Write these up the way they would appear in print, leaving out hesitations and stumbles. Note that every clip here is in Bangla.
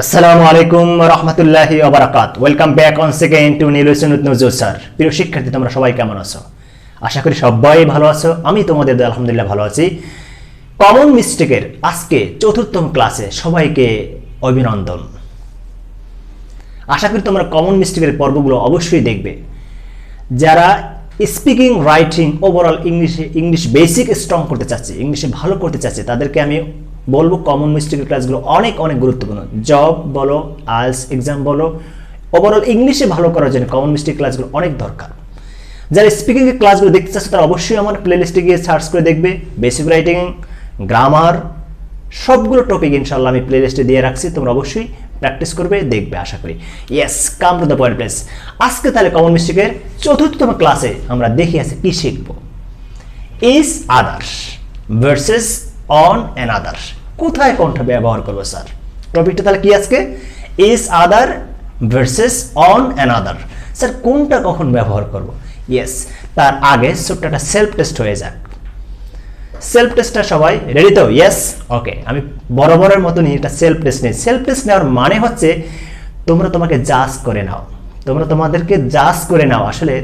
আসসালামু আলাইকুম রহমতুল্লাহি ওয়া বারাকাতুহু। Welcome back once again to new lesson with Nazrul sir. প্রিয় শিক্ষার্থী, তোমরা সবাই কেমন আছো? আশা করি সবাই ভালো আছো। আমি তোমাদের আলহামদুলিল্লাহ ভালো আছি। কমন মিস্টেকের আজকে চতুর্থম ক্লাসে সবাইকে অভিনন্দন। আশা করি তোমরা কমন মিস্টেকের পর্বগুলো অবশ্যই দেখবে। যারা speaking, writing, overall English basic strong করতে চাচ্ছে, ইংলিশে ভালো করতে চাচ্ছে, তাদেরকে আমি বলবো কমন মিস্টেকের ক্লাসগুলো অনেক অনেক গুরুত্বপূর্ণ। জব বলো, আইএলটিএস এক্সাম বলো, ওভারঅল ইংলিশে ভালো করার জন্য কমন মিস্টেক ক্লাসগুলো অনেক দরকার। যারা স্পিকিংয়ের ক্লাসগুলো দেখতে চাচ্ছে তারা অবশ্যই আমার প্লেলিস্টে গিয়ে সার্চ করে দেখবে। বেসিক রাইটিং, গ্রামার, সবগুলো টপিক ইনশাল্লাহ আমি প্লেলিস্টে দিয়ে রাখছি। তোমরা অবশ্যই প্র্যাকটিস করবে, দেখবে আশা করি। Yes, come to the point place. আজকে তাহলে কমন মিস্টেকের চতুর্থতম ক্লাসে আমরা দেখি আছে কি শিখব। Each others versus one another. কোথায় কোনটা ব্যবহার করবো স্যার? টপিকটা তাহলে কি আজকে? Each other versus one another. Sir কোনটা কখন ব্যবহার করব? ইয়েস, তার আগে ছোট্ট একটা সেলফ টেস্ট হয়ে যাক। সেলফ টেস্টটা সবাই রেডি তো? ইয়েস, ওকে। আমি বরাবরের মতনই একটা সেলফ টেস্ট নিই। সেলফ টেস্ট নেওয়ার মানে হচ্ছে তোমরা তোমাকে জাজ করে নাও, তোমরা তোমাদেরকে জাজ করে নাও আসলে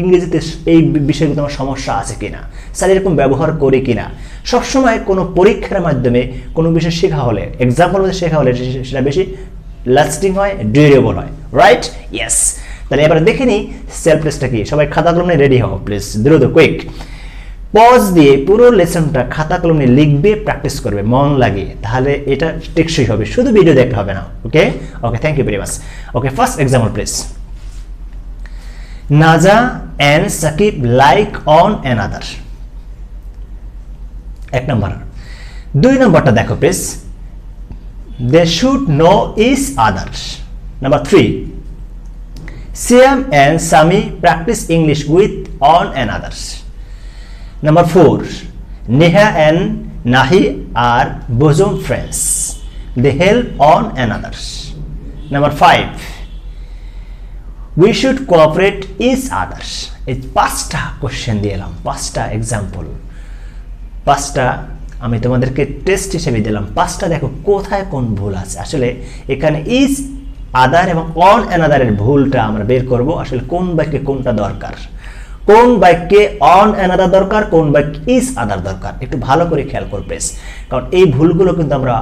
ইংরেজিতে এই বিষয়গুলো তোমার সমস্যা আছে কিনা, স্যার এরকম ব্যবহার করে কিনা। সবসময় কোনো পরীক্ষার মাধ্যমে কোনো বিষয় শেখা হলে, এক্সাম্পল মধ্যে শেখা হলে সেটা বেশি লাস্টিং হয়, ডিউরেবল হয়, রাইট? ইয়েস। তাহলে এবার দেখে নিই সেলফ টেস্টটা কি। সবাই খাতা কলম নিয়ে রেডি হও প্লিজ, দ্রুত, কুইক। পজ দিয়ে পুরো লেসনটা খাতা কলম নিয়ে লিখবে, প্র্যাকটিস করবে মন লাগিয়ে, তাহলে এটা টেকসই হবে। শুধু ভিডিও দেখতে হবে না। Okay okay, thank you very much. Okay, first example please. Naja and Sakib like on another। এক নম্বর। দুই নম্বরটা দেখো please. They should know each other। Number 3, Siam and Sami practice English with on another। Number 4, Neha and Nahi are bosom friends, they help on another। Number 5, we should cooperate each other। এই পাঁচটা কোশ্চেন দিলাম, পাঁচটা এক্সাম্পল, পাঁচটা আমি তোমাদেরকে টেস্ট হিসেবে দিলাম। পাঁচটা দেখো কোথায় কোন ভুল আছে। আসলে এখানে ইজ আদার এবং অন অ্যানাদারের ভুলটা আমরা বের করব। আসলে কোন বাক্যে কোনটা দরকার, কোন বাক্যে অন অ্যানাদার দরকার, কোন বাক্যে ইজ আদার দরকার, একটু ভালো করে খেয়াল করবে। কারণ এই ভুলগুলো কিন্তু আমরা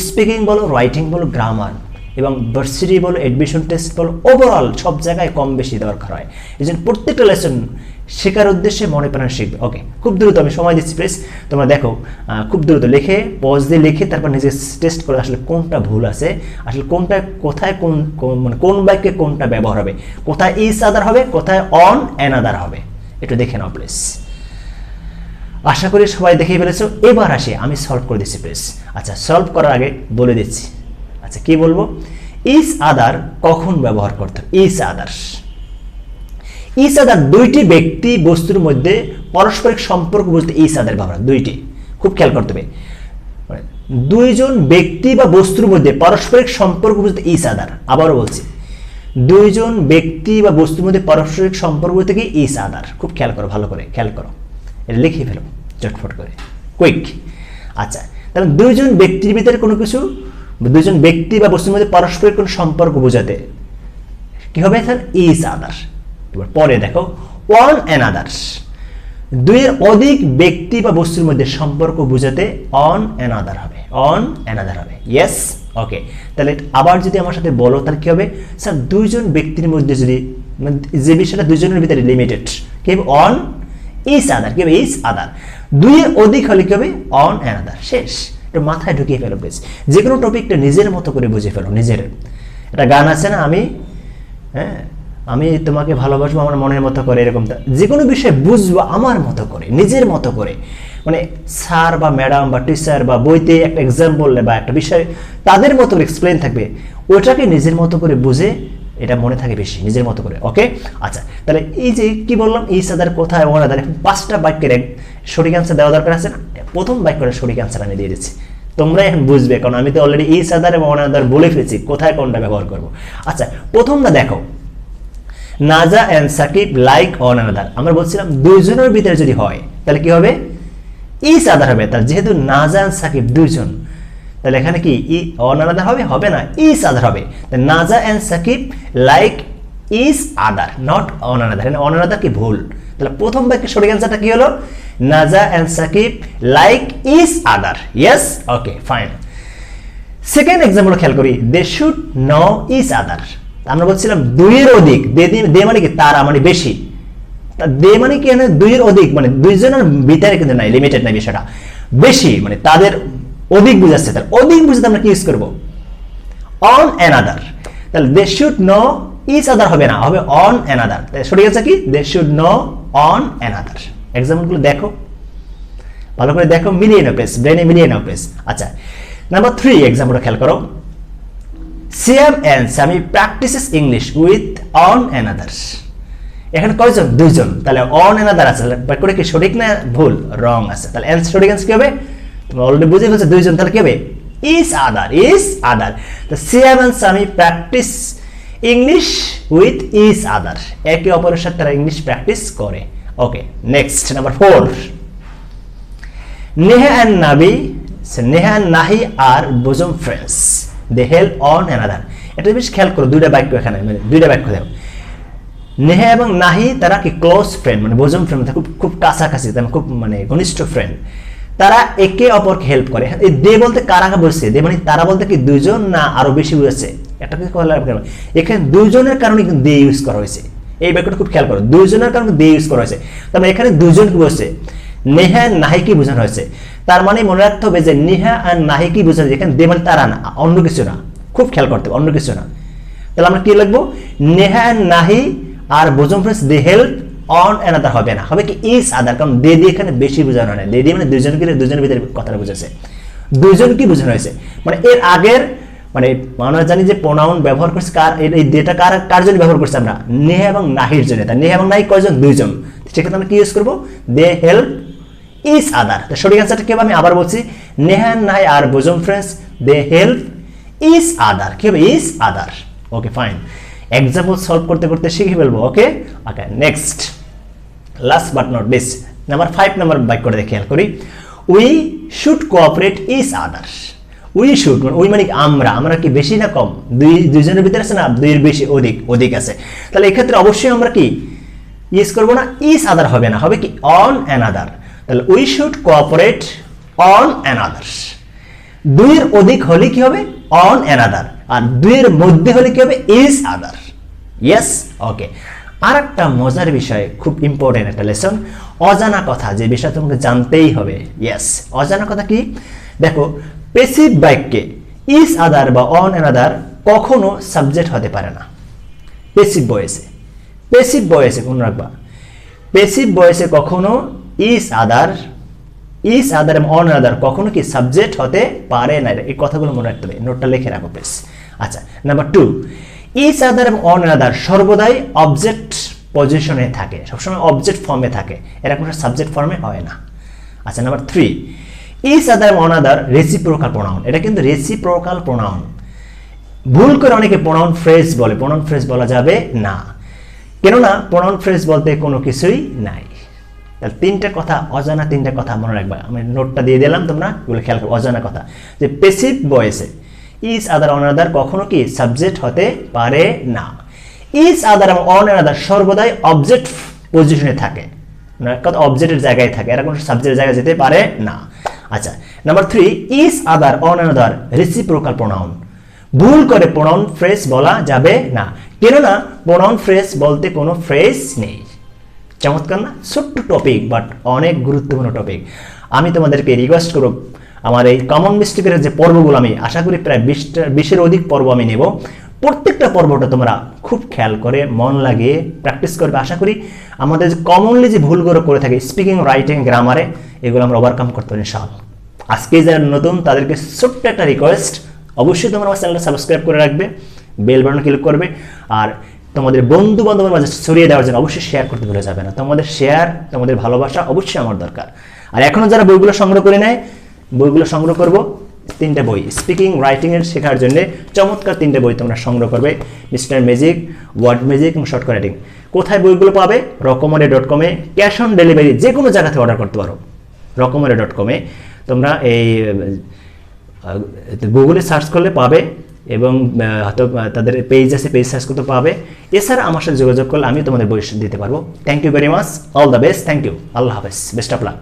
স্পিকিং বলো, রাইটিং বলো, গ্রামার এবং ভার্সিটি বলো, এডমিশন টেস্ট বলো, ওভারঅল সব জায়গায় কম বেশি দরকার হয়। এই জন্য প্রত্যেকটা লেসন শেখার উদ্দেশ্যে মনে প্রাণে শিখবে। ওকে, খুব দ্রুত আমি সময় দিচ্ছি প্লিজ। তোমরা দেখো খুব দ্রুত লিখে, পজ দিয়ে লিখে, তারপর নিজে টেস্ট করে আসলে কোনটা ভুল আছে, আসলে কোনটা কোথায় মানে কোন বাক্যে কোনটা ব্যবহার হবে, কোথায় ইজ আদার হবে, কোথায় অন অ্যানাদার হবে, একটু দেখে নাও প্লিজ। আশা করি সবাই দেখে ফেলেছো। এবার আসি, আমি সলভ করে দিচ্ছি প্লিজ। আচ্ছা, সলভ করার আগে বলে দিচ্ছি। আচ্ছা, কি বলবো? ইজ আদার কখন ব্যবহার করতে হবে? ইজ আদার্স, ইজ আদার দুইটি ব্যক্তি বস্তুর মধ্যে পারস্পরিক সম্পর্ক বলতে ইজ আদার ব্যবহার। দুইটি, খুব খেয়াল করতে হবে। দুইজন ব্যক্তি বা বস্তুর মধ্যে পারস্পরিক সম্পর্ক বলতে ইজ আদার। আবারও বলছি, দুইজন ব্যক্তি বা বস্তুর মধ্যে পারস্পরিক সম্পর্ক বলতে কি ইজ আদার। খুব খেয়াল করো, ভালো করে খেয়াল করো, এটা লিখে ফেলো চটফট করে, কুইক। আচ্ছা, তাহলে দুইজন ব্যক্তির ভিতরে কোনো কিছু, দুইজন ব্যক্তি বা বস্তুর মধ্যে পারস্পরিক কোনো সম্পর্ক বোঝাতে কি হবে স্যার? ইজ আদার। এবার পরে দেখো, অন অ্যানাদার্স, দুইয়ের অধিক ব্যক্তি বা বস্তুর মধ্যে সম্পর্ক বোঝাতে অন অ্যানাদার হবে, অন অ্যানাদার হবে। ইয়েস, ওকে। তাহলে আবার যদি আমার সাথে বলো তাহলে কি হবে? স্যার দুইজন ব্যক্তির মধ্যে যদি, যে বিষয়টা দুইজনের ভিতরে লিমিটেড, কি হবে? On is other. কি হবে? ইজ আদার। দুইয়ের অধিক হলে কি হবে? On another. শেষ। এটা মাথায় ঢুকিয়ে ফেলো প্লিজ। যে কোনো টপিকটা নিজের মতো করে বুঝে ফেলো। নিজের একটা গান আছে না, আমি তোমাকে ভালোবাসবো আমার মনের মতো করে, এরকম যে কোনো বিষয় বুঝবো আমার মতো করে, নিজের মতো করে। মানে স্যার বা ম্যাডাম বা টিচার বা বইতে একটা এক্সাম বললে বা একটা বিষয় তাদের মতো এক্সপ্লেন থাকবে, ওটাকে নিজের মতো করে বুঝে এটা মনে থাকে বেশি, নিজের মতো করে। ওকে, আচ্ছা। তাহলে এই যে কি বললাম, ইজ আদার কোথায়, ওয়ান আদার, এখন পাঁচটা বাক্যের সঠিক অ্যান্সার দেওয়া দরকার আছে না? প্রথম বাক্যটা সঠিক অ্যান্সার আমি দিয়ে দিচ্ছি, তোমরা এখন বুঝবে, কারণ আমি তো অলরেডি ইজ আদার এবং ওয়ান আদার বলে ফেলেছি, কোথায় কোনটা ব্যবহার করবো। আচ্ছা, প্রথমটা দেখো, Naja and Sakib like on another. আমরা বলছিলাম দুইজনের ভিতরে যদি হয় তাহলে কি হবে? ইজ আদার হবে। তার যেহেতু নাজা অ্যান্ড সাকিব দুইজন, তাহলে এখানে কি অন অ্যানাদার হবে? হবে না, ইজ আদার হবে। Naja and Sakib like each other, not on another. On another কি ভুল? তাহলে প্রথম বাক্যের সঠিক অ্যান্সারটা কি হলো? Naja and Sakib like each other. Yes, okay fine. Second example খেয়াল করি, they should know each other. আমরা বলছিলাম দুইয়ের অধিক, দে মানে কি তারা, মানে বেশি। দে মানে কি এখানে দুইয়ের অধিক, মানে দুইজনের ভিতরে কিন্তু নাই, লিমিটেড নাই বিষয়টা, বেশি মানে তাদের অধিক বুঝাচ্ছে। তাহলে অধিক বুঝাতে আমরা কি ইউজ করব? On another. তাহলে they should know each other হবে না, হবে অন অ্যানাদার। তাহলে সঠিক আছে কি? They should know on another. এক্সাম্পলগুলো দেখো, ভালো করে দেখো, মিলিয়ে নাও প্লিজ, ব্রেনে মিলিয়ে নাও প্লিজ। আচ্ছা, নাম্বার 3 এক্সাম্পলটা খেয়াল করো। Siam and Sami practises English with on another. এখানে কয়জন? দুইজন। তাহলে অন অ্যানাদার আছে, বাক্যটা কি সঠিক না ভুল? রং আছে। তাহলে সঠিক অ্যান্সার কি হবে? তোমরা অলরেডি বুঝে ফেলছো, দুইজন। তাহলে কি হবে? Each other, each other. তো Siam and Sami practise English with each other, একে অপরের সাথে তারা ইংলিশ প্র্যাকটিস করে। Okay, next number 4, Neha and Nahi R bosom friends, they help on another। এটা বেশ খেয়াল করো, দুইটা বাক্য এখানে, মানে দুইটা বাক্য দেখো। নেহা এবং নাহি তারা কি ক্লোজ ফ্রেন্ড, মানে bosom friend, খুব খুব কাছাকাছি, খুব মানে ঘনিষ্ঠ ফ্রেন্ড। তারা একে অপরকে হেল্প করে। এই দে বলতে কারা বলছে? দে মানে তারা বলতে কি দুইজন না আরো বেশি বুঝাচ্ছে? এটা কি এখানে দুইজনের কারণে কিন্তু দে ইউজ করা হয়েছে। এই বাক্যটা খুব খেয়াল করো, দুইজনের কারণে দে ইউজ করা হয়েছে। তারপরে এখানে দুইজন কি বলছে? নেহা আর নাহি কি বোঝানো হয়েছে? তার মানে মনে রাখতে হবে যে নেহা আর নাহি কি বোঝানো হয়েছে? এখানে দে মানে তারা না, অন্য কিছু না, খুব খেয়াল করতে হবে, অন্য কিছু না। তাহলে আমরা কি লিখবো? নেহা আর নাহি আর bosom friends they help one another হবে না, হবে কি ইজ আদার। কারণ দে দিয়ে এখানে বেশি বোঝানো হয় না, দে দিয়ে মানে দুজনকে, দুজনের ভিতরে কথাটা বুঝেছে, দুইজন কি বোঝানো হয়েছে। মানে এর আগের, মানে আমরা জানি যে প্রোনাউন ব্যবহার করছে কার, এই দেটা কার জন্য ব্যবহার করছে আমরা? নেহা এবং নাহির জন্য। তাই নেহা এবং নাহি কয়জন? দুইজন। সেক্ষেত্রে আমরা কি ইউজ করবো? দে হেল্প ইজ আদার। তো সঠিক অ্যান্সারটা কি হবে? আমি আবার বলছি, Neha and Nahi R bosom friends they help each other. কি হবে? Each other. Okay fine, example solve করতে করতে শিখে ফেলবো। Okay okay, next last but not least, number 5 number বাক্যটা দেখে খেয়াল করি। We should cooperate each other. We should, we মানে আমরা কি বেশি না কম? দুইজনের ভিতরে আছে না, দুইয়ের বেশি, অধিক আছে। তাহলে এক্ষেত্রে অবশ্যই আমরা কি ইউজ করবো না, ইজ আদার হবে না, হবে কি অন অ্যানাদার। তাহলে we should cooperate on another. দুইয়ের অধিক হলে কি হবে? On another. আর দুইয়ের মধ্যে হলে কি হবে? Each other. ইয়েস, ওকে। আর একটা মজার বিষয়, খুব ইম্পর্টেন্ট একটা লেসন, অজানা কথা, যে বিষয় তোমাকে জানতেই হবে। ইয়েস, অজানা কথা কি? দেখো, প্যাসিভ বাক্যে ইজ আদার বা অন অ্যানাদার কখনো সাবজেক্ট হতে পারে না। প্যাসিভ ভয়েসে মনে রাখবা, প্যাসিভ ভয়েসে কখনো ইজ আদার এবং অন অ্যানাদার কখনো কি সাবজেক্ট হতে পারে না। এই কথাগুলো মনে রাখতে হবে, নোটটা লিখে রাখো প্লিজ। আচ্ছা, নাম্বার 2, ইজ আদার এবং অন অ্যানাদার সর্বদাই অবজেক্ট পজিশনে থাকে, সবসময় অবজেক্ট ফর্মে থাকে, এরা কোনো সাবজেক্ট ফর্মে হয় না। আচ্ছা, নাম্বার 3, ইজ আদার এবং অন অ্যানাদার রেসিপ্রোকাল প্রোনাউন। এটা কিন্তু রেসিপ্রোকাল প্রোনাউন। ভুল করে অনেকে প্রোনাউন ফ্রেজ বলে, প্রোনাউন ফ্রেজ বলা যাবে না, কেননা প্রোনাউন ফ্রেজ বলতে কোনো কিছুই নাই। তাহলে অজানা তিনটা কথা মনে রাখবা। আমি নোটটা দিয়ে দিলাম, তোমরা এগুলো খেয়াল করো। অজানা কথা, যে প্যাসিভ ভয়েসে ইজ আদার অন অ্যানাদার কখনো কি সাবজেক্ট হতে পারে না। ইজ আদার এবং অন অ্যানাদার সর্বদাই অবজেক্ট পজিশনে থাকে, অবজেক্টের জায়গায় থাকে, এরা কোনো সাবজেক্টের জায়গায় যেতে পারে না। আচ্ছা, number 3, is other on another reciprocal pronoun. ভুল করে প্রোনাউন ফ্রেজ বলা যাবে না, কেননা প্রোনাউন ফ্রেজ বলতে কোনো ফ্রেজ নেই। চমৎকার না? ছোট্ট টপিক, বাট অনেক গুরুত্বপূর্ণ টপিক। আমি তোমাদেরকে রিকোয়েস্ট করব, আমার এই কমন মিস্টেকের যে পর্বগুলো, আমি আশা করি প্রায় 20-এর অধিক পর্ব আমি নেব। প্রত্যেকটা পর্বটা তোমরা খুব খেয়াল করে মন লাগিয়ে প্র্যাকটিস করবে। আশা করি আমাদের যে কমনলি যে ভুলগুলো করে থাকি স্পিকিং, রাইটিং, গ্রামারে, এগুলো আমরা ওভারকাম করতে পারি ইনশাআল্লাহ। আজকে যারা নতুন তাদেরকে ছোট্ট একটা রিকোয়েস্ট, অবশ্যই তোমরা আমার চ্যানেলটা সাবস্ক্রাইব করে রাখবে, বেল বাটন ক্লিক করবে, আর তোমাদের বন্ধু বান্ধবের মাঝে ছড়িয়ে দেওয়ার জন্য অবশ্যই শেয়ার করতে ভুলে যাবে না। তোমাদের শেয়ার, তোমাদের ভালোবাসা অবশ্যই আমার দরকার। আর এখনো যারা বইগুলো সংগ্রহ করে নেয়, বইগুলো সংগ্রহ করবো, 3টা বই স্পিকিং, রাইটিং এর শেখার জন্য চমৎকার 3টে বই তোমরা সংগ্রহ করবে। মিস্টার ম্যাজিক, ওয়ার্ড ম্যাজিক এবং শর্ট রাইটিং। কোথায় বইগুলো পাবে? রকমারি.com-এ ক্যাশ অন ডেলিভারি যে কোনো জায়গা থেকে অর্ডার করতে পারো। রকমারি.com-এ তোমরা এই গুগলে সার্চ করলে পাবে, এবং হয়তো তাদের পেজ আছে, পেজ সার্চ করতে পাবে। এছাড়া আমার সাথে যোগাযোগ করলে আমি তোমাদের বই দিতে পারবো। Thank you very much, all the best, thank you, আল্লাহ হাফেজ, বেস্ট অফ লাক।